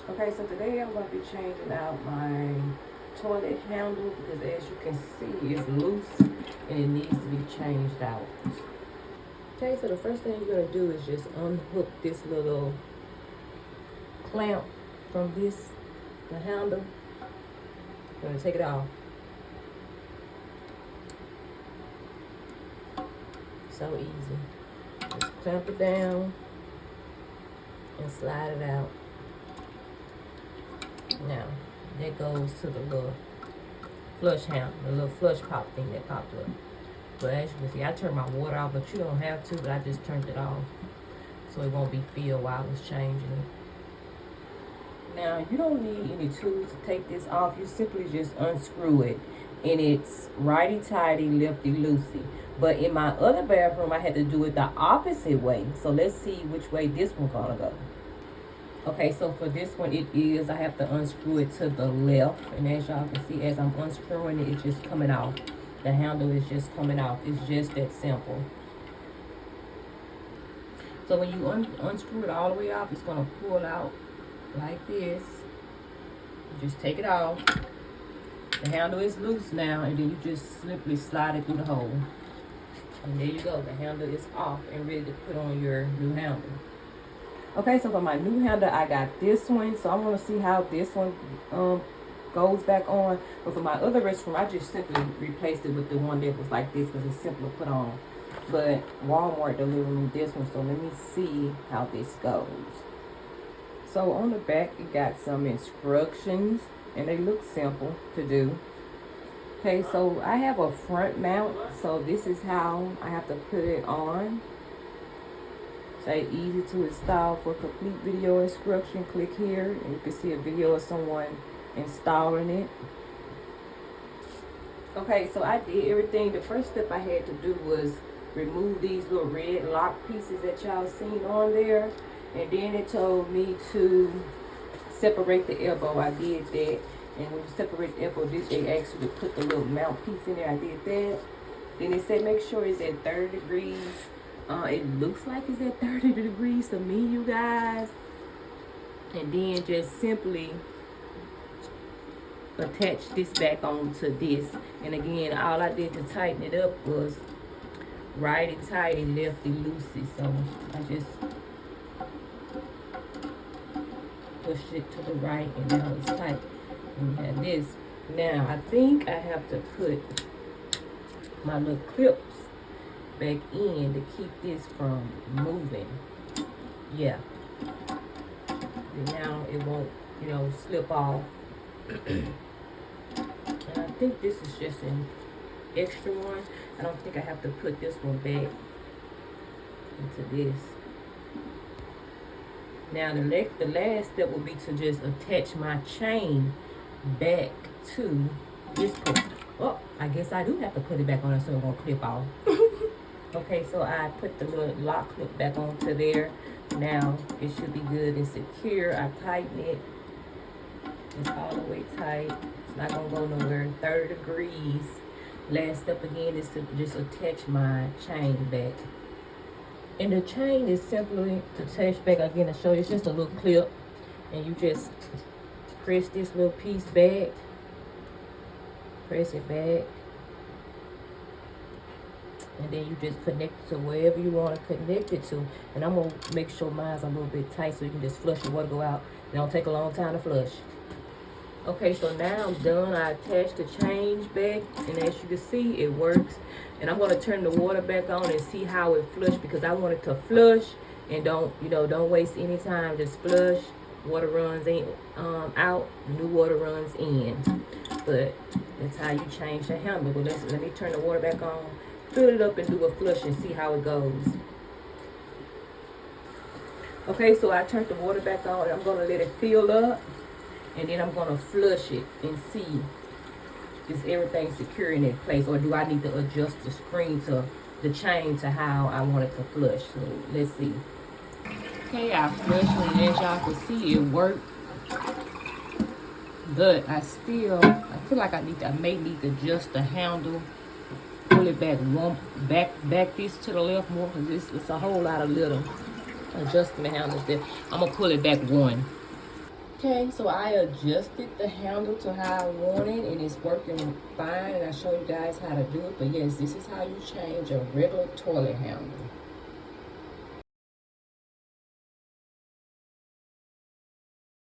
Okay, so today I'm going to be changing out my toilet handle because as you can see it's loose and it needs to be changed out. Okay, so the first thing you're going to do is just unhook this little clamp from the handle. I'm going to take it off. So easy. Just clamp it down and slide it out. Now, that goes to the little flush handle, the little flush pop thing that popped up. But as you can see, I turned my water off, but you don't have to, but I just turned it off so it won't be filled while I was changing it. Now, you don't need any tools to take this off. You simply just unscrew it. And it's righty-tighty, lefty-loosey. But in my other bathroom, I had to do it the opposite way. So let's see which way this one's gonna go. Okay, so for this one, I have to unscrew it to the left. And as y'all can see, as I'm unscrewing it, it's just coming off. The handle is just coming off. It's just that simple. So when you unscrew it all the way off, it's going to pull out like this. You just take it off. The handle is loose now, and then you just simply slide it through the hole. And there you go. The handle is off and ready to put on your new handle. Okay, so for my new handle, I got this one. So I want to see how this one goes back on. But for my other restroom, I just simply replaced it with the one that was like this because it's simple to put on. But Walmart delivered me this one, so let me see how this goes. So on the back, it got some instructions, and they look simple to do. Okay, so I have a front mount, so this is how I have to put it on. Say easy to install. For complete video instruction, click here and you can see a video of someone installing it. Okay, so I did everything. The first step I had to do was remove these little red lock pieces that y'all seen on there, and then it told me to separate the elbow. I did that, and when you separate the elbow, they asked you to put the little mount piece in there. I did that. Then it said make sure it's at 30 degrees. It looks like it's at 30 degrees to me, you guys. And then just simply attach this back onto this. And again, all I did to tighten it up was righty-tighty, lefty-loosey. So I just pushed it to the right, and now it's tight. And we have this. Now, I think I have to put my little clips back in to keep this from moving. Yeah. And now it won't, slip off. And I think this is just an extra one. I don't think I have to put this one back into this. Now the last step will be to just attach my chain back to this point. Oh, I guess I do have to put it back on it so it won't clip off. Okay, so I put the little lock clip back onto there. Now it should be good and secure. I tighten it. It's all the way tight. It's not gonna go nowhere. 30 degrees. Last step again is to just attach my chain back. And the chain is simply to attach back again to show you. It's just a little clip, and you just press this little piece back. Press it back. And then you just connect it to wherever you want to connect it to. And I'm going to make sure mine's a little bit tight so you can just flush the water go out. It don't take a long time to flush. Okay, so now I'm done. I attached the chain back, and as you can see, it works. And I'm going to turn the water back on and see how it flushes, because I want it to flush and don't waste any time. Just flush. Water runs in, out, new water runs in. But that's how you change the handle. But let me turn the water back on. Fill it up and do a flush and see how it goes. Okay, so I turned the water back on, and I'm going to let it fill up, and then I'm going to flush it and see is everything secure in its place, or do I need to adjust the screen to the chain to how I want it to flush. So let's see. Okay, I flushed, and as y'all can see, it worked. But I feel like I may need to adjust the handle. Pull it back this to the left more, because it's a whole lot of little adjustment handles there. I'm gonna pull it back one. Okay, so I adjusted the handle to how I want it, and it's working fine, and I show you guys how to do it. But yes, this is how you change a regular toilet handle.